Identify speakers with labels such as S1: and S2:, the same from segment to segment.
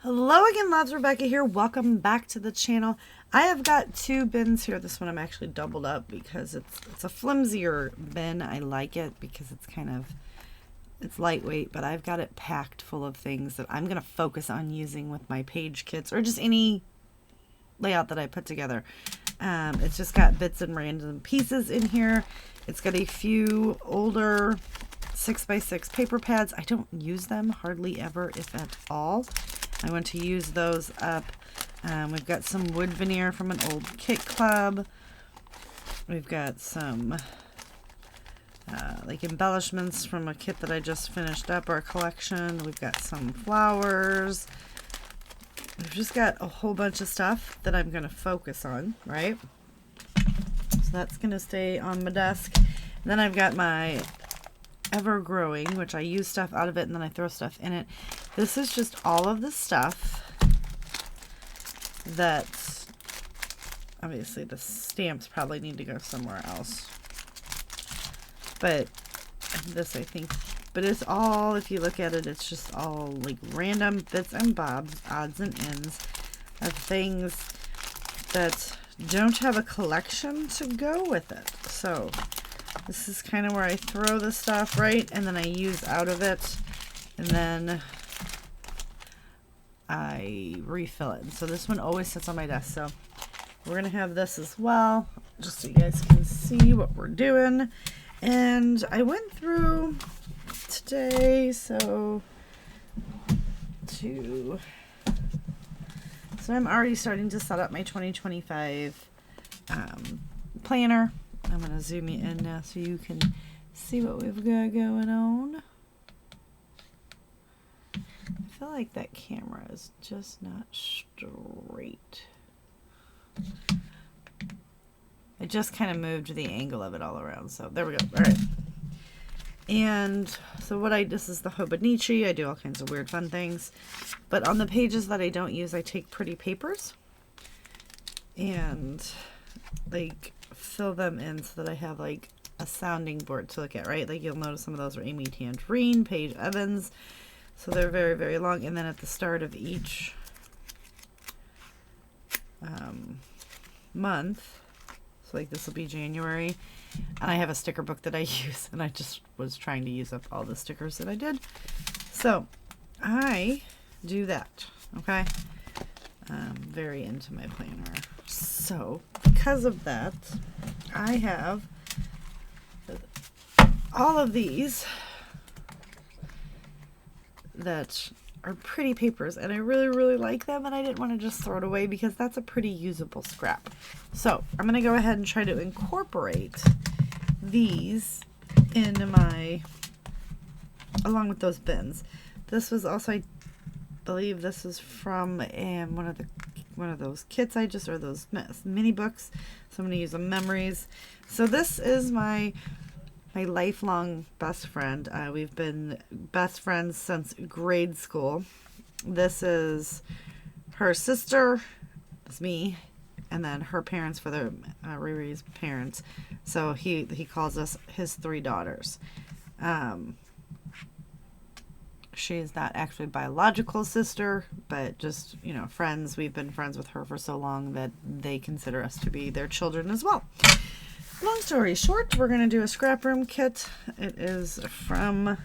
S1: Hello again, loves. Rebecca here. Welcome back to the channel. I have got two bins here. This one I'm actually doubled up because it's a flimsier bin. I like it because it's lightweight, but I've got it packed full of things that I'm going to focus on using with my page kits or just any layout that I put together. It's just got bits and random pieces in here. It's got a few older 6x6 paper pads. I don't use them hardly ever, if at all. I want to use those up. We've got some wood veneer from an old kit club. We've got some like embellishments from a kit that I just finished up our collection. We've got some flowers. We've just got a whole bunch of stuff that I'm going to focus on, right? So that's going to stay on my desk. Then I've got my ever growing, which I use stuff out of it and then I throw stuff in it. This is just all of the stuff that obviously the stamps probably need to go somewhere else, but this I think, but it's all, if you look at it, it's just all like random bits and bobs, odds and ends of things that don't have a collection to go with it. So this is kind of where I throw the stuff, right? And then I use out of it, and then I refill it. And so this one always sits on my desk. So we're going to have this as well, just so you guys can see what we're doing. And I went through today, so I'm already starting to set up my 2025 planner. I'm going to zoom you in now so you can see what we've got going on. I feel like that camera is just not straight. I just kind of moved the angle of it all around, so there we go. All right. And so this is the Hobonichi. I do all kinds of weird fun things. But on the pages that I don't use, I take pretty papers and like fill them in so that I have like a sounding board to look at, right? Like you'll notice some of those are Amy Tangerine, Paige Evans. So they're very, very long. And then at the start of each month, so like this will be January, and I have a sticker book that I use, and I just was trying to use up all the stickers that I did. So I do that, okay? I'm very into my planner. So because of that, I have all of these that are pretty papers, and I really, really like them, and I didn't want to just throw it away because that's a pretty usable scrap. So I'm going to go ahead and try to incorporate these into along with those bins. This was also, I believe this is from one of those kits or those mini books. So I'm going to use some memories. So this is my lifelong best friend. We've been best friends since grade school. This is her sister, it's me, and then her parents for the Riri's parents. So he calls us his three daughters. She's not actually a biological sister, but just, friends. We've been friends with her for so long that they consider us to be their children as well. Long story short, we're going to do a scrap room kit. It is from,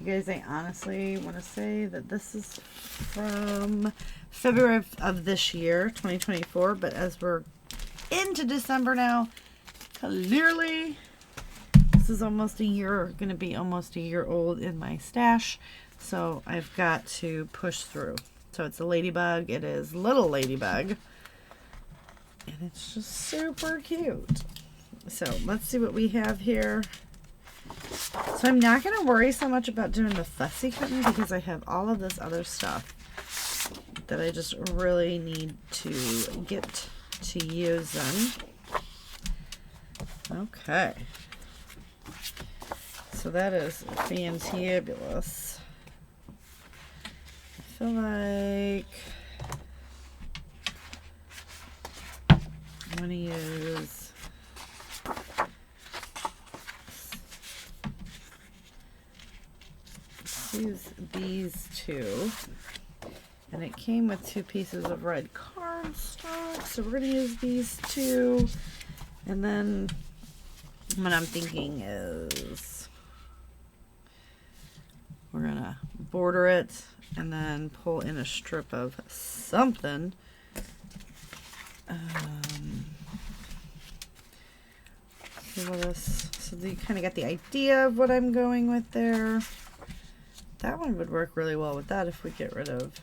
S1: you guys, I honestly want to say that this is from February of this year, 2024. But as we're into December now, clearly this is going to be almost a year old in my stash. So I've got to push through. So it's a ladybug. It is Little Ladybug. And it's just super cute. So let's see what we have here. So I'm not going to worry so much about doing the fussy cutting because I have all of this other stuff that I just really need to get to using. Okay. So that is fantabulous. I feel like I'm going to use these two. And it came with 2 pieces of red cardstock, so we're going to use these 2. And then what I'm thinking is we're going to border it and then pull in a strip of something. So you kind of got the idea of what I'm going with there. That one would work really well with that if we get rid of.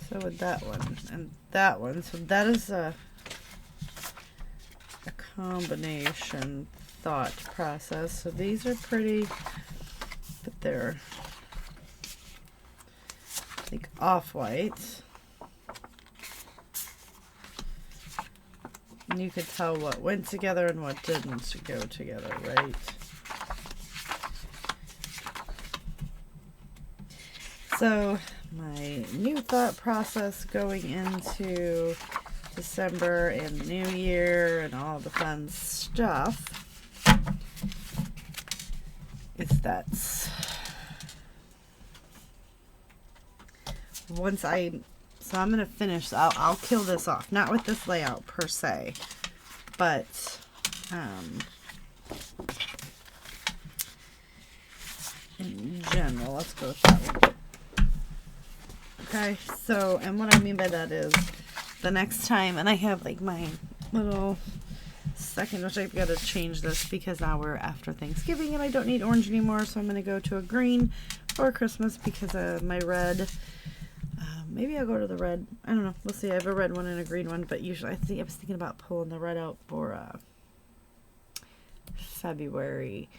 S1: So would that one and that one. So that is a combination thought process. So these are pretty, but they're like off-white. And you could tell what went together and what didn't go together, right? So my new thought process going into December and the new year and all the fun stuff is that so I'm going to finish, I'll kill this off, not with this layout per se, but in general, let's go with that one. Okay, so, and what I mean by that is the next time, and I have like my little second, which I've got to change this because now we're after Thanksgiving and I don't need orange anymore, so I'm going to go to a green for Christmas because my red. Maybe I'll go to the red. I don't know. We'll see. I have a red one and a green one, but usually I was thinking about pulling the red out for February,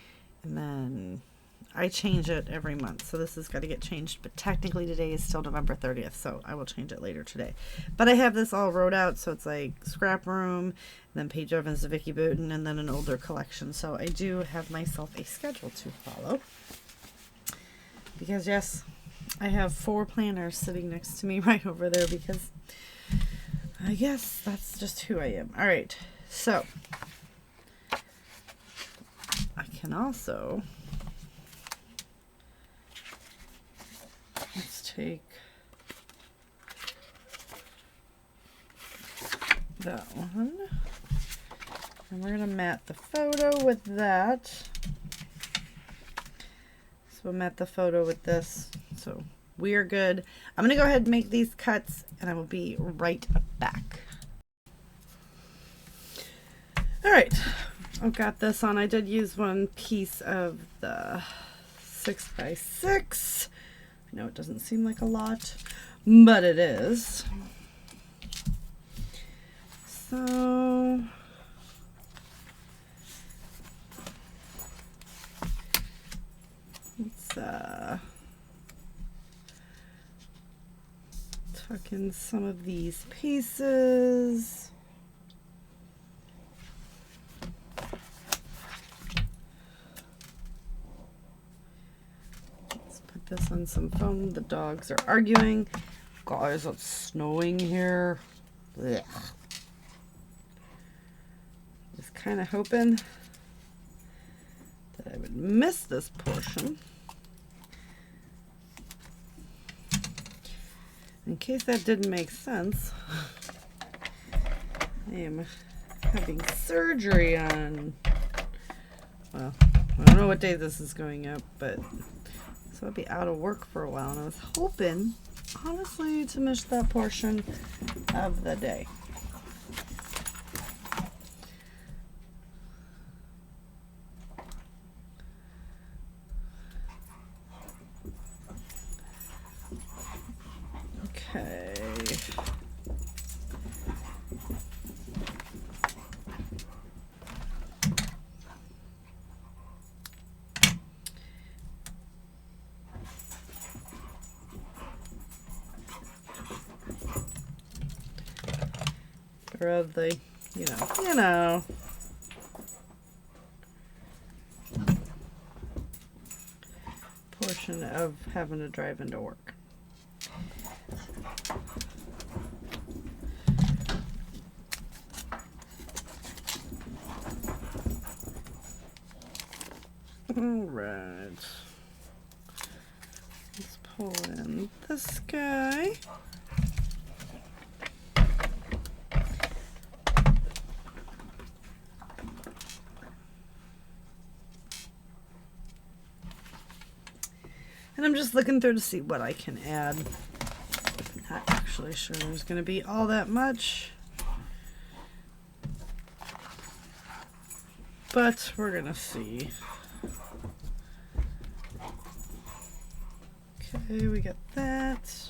S1: and then I change it every month. So this has got to get changed, but technically today is still November 30th, so I will change it later today. But I have this all wrote out, so it's like Scrap Room, and then Paige Evans to Vicki Boutin, and then an older collection. So I do have myself a schedule to follow. Because yes, I have 4 planners sitting next to me right over there because I guess that's just who I am. All right, so I can also, let's take that one and we're going to mat the photo with that. So we'll mat the photo with this. So we're good. I'm going to go ahead and make these cuts and I will be right back. All right, I've got this on. I did use one piece of the 6x6. I know it doesn't seem like a lot, but it is. So let's tuck in some of these pieces. Let's put this on some foam. The dogs are arguing. Guys, it's snowing here. Blech. Was kind of hoping that I would miss this portion. In case that didn't make sense, I am having surgery on, well, I don't know what day this is going up, but so I'll be out of work for a while, and I was hoping, honestly, to miss that portion of the day. Okay. Or of the, you know, portion of having to drive into work. All right. Let's pull in this guy. And I'm just looking through to see what I can add. Not actually sure there's going to be all that much. But we're going to see. Okay, we got that.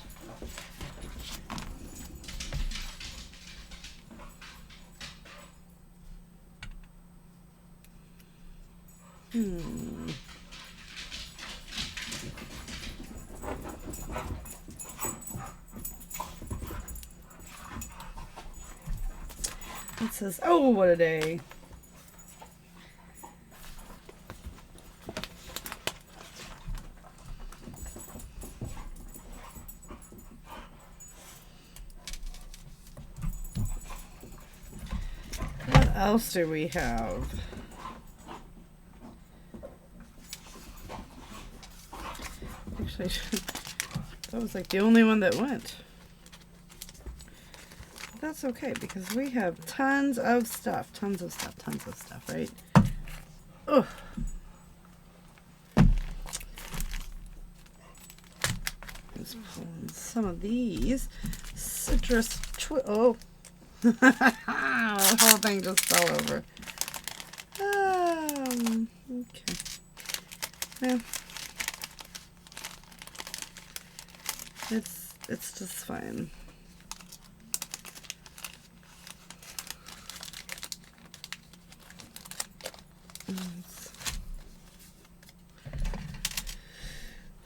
S1: It says, oh, what a day. What else do we have? Actually, that was like the only one that went. That's okay because we have tons of stuff, right? Ugh. Let's pull in some of these citrus. Oh, the whole thing just fell over. Okay. Yeah. It's just fine.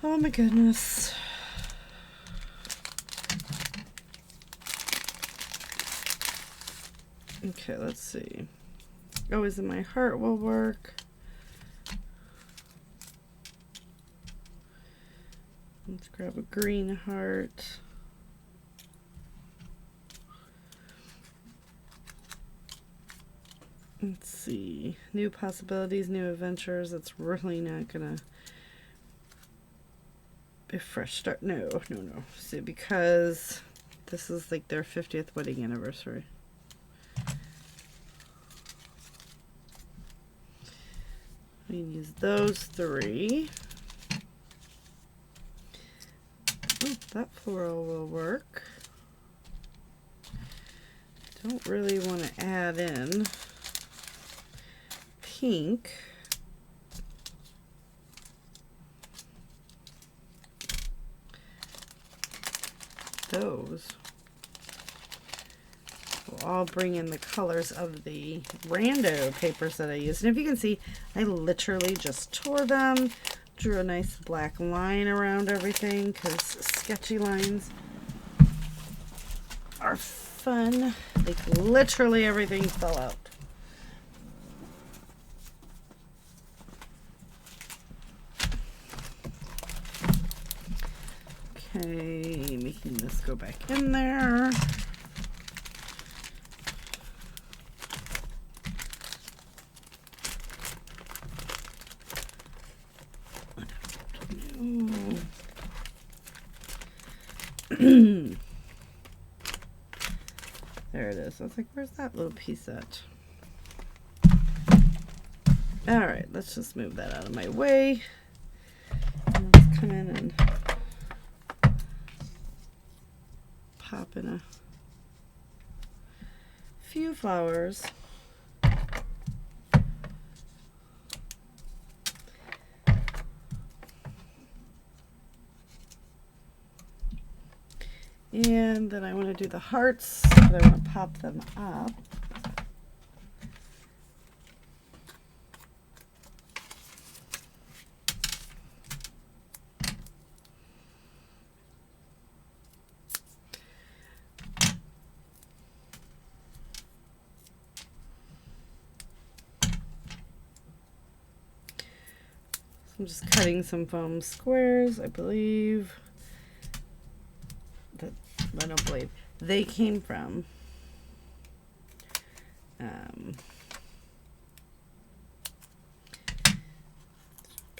S1: Oh my goodness. Okay, let's see. Always in my heart will work. Let's grab a green heart. Let's see. New possibilities, new adventures. It's really not gonna be a fresh start. No. See, because this is like their 50th wedding anniversary. We can use those three. Oh, that floral will work. Don't really want to add in pink. Those will all bring in the colors of the rando papers that I used. And if you can see, I literally just tore them, drew a nice black line around everything because sketchy lines are fun. Like literally everything fell out. Okay, making this go back in there. There it is. I was like, where's that little piece at? All right, let's just move that out of my way. And let's come in and pop in a few flowers. And then I want to do the hearts, but I want to pop them up. So I'm just cutting some foam squares, I believe. I don't believe they came from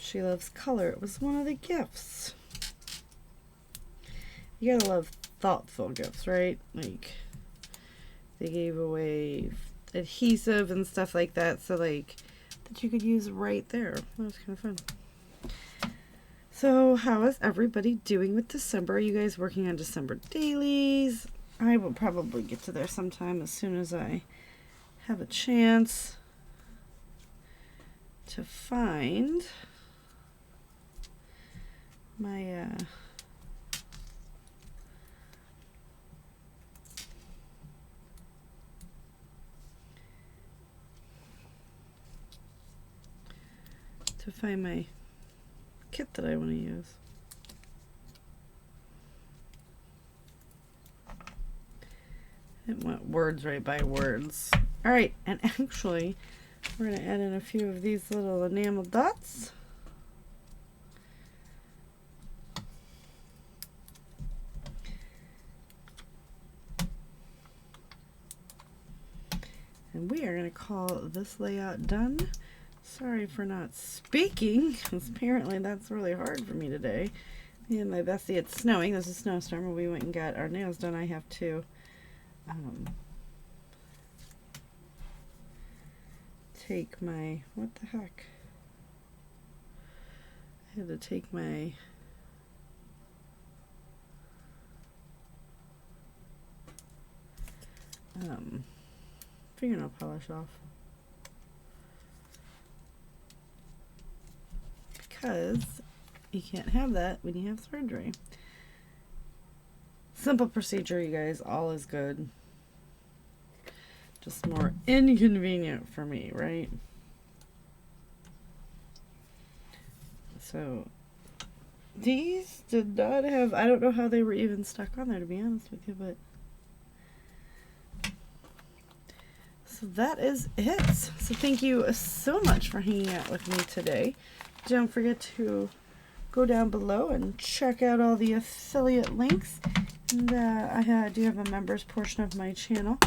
S1: She Loves Color. It was one of the gifts. you gotta love thoughtful gifts, right? Like, they gave away adhesive and stuff like that, so like, that you could use right there. That was kind of fun. So how is everybody doing with December? Are you guys working on December dailies? I will probably get to there sometime as soon as I have a chance to find my kit that I want to use. It went words right by words. All right, and actually, we're going to add in a few of these little enamel dots. And we are going to call this layout done. Sorry for not speaking, because apparently that's really hard for me today. And my bestie, it's snowing. There's a snowstorm, and we went and got our nails done. I have to take my, what the heck? I had to take my fingernail polish off. Because you can't have that when you have surgery. Simple procedure, you guys. All is good. Just more inconvenient for me, right? So these did not have, I don't know how they were even stuck on there, to be honest with you, but so that is it. So thank you so much for hanging out with me today. Don't forget to go down below and check out all the affiliate links. And I do have a members portion of my channel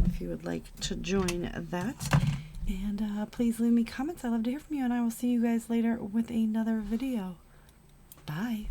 S1: if you would like to join that. And please leave me comments. I love to hear from you, and I will see you guys later with another video. Bye.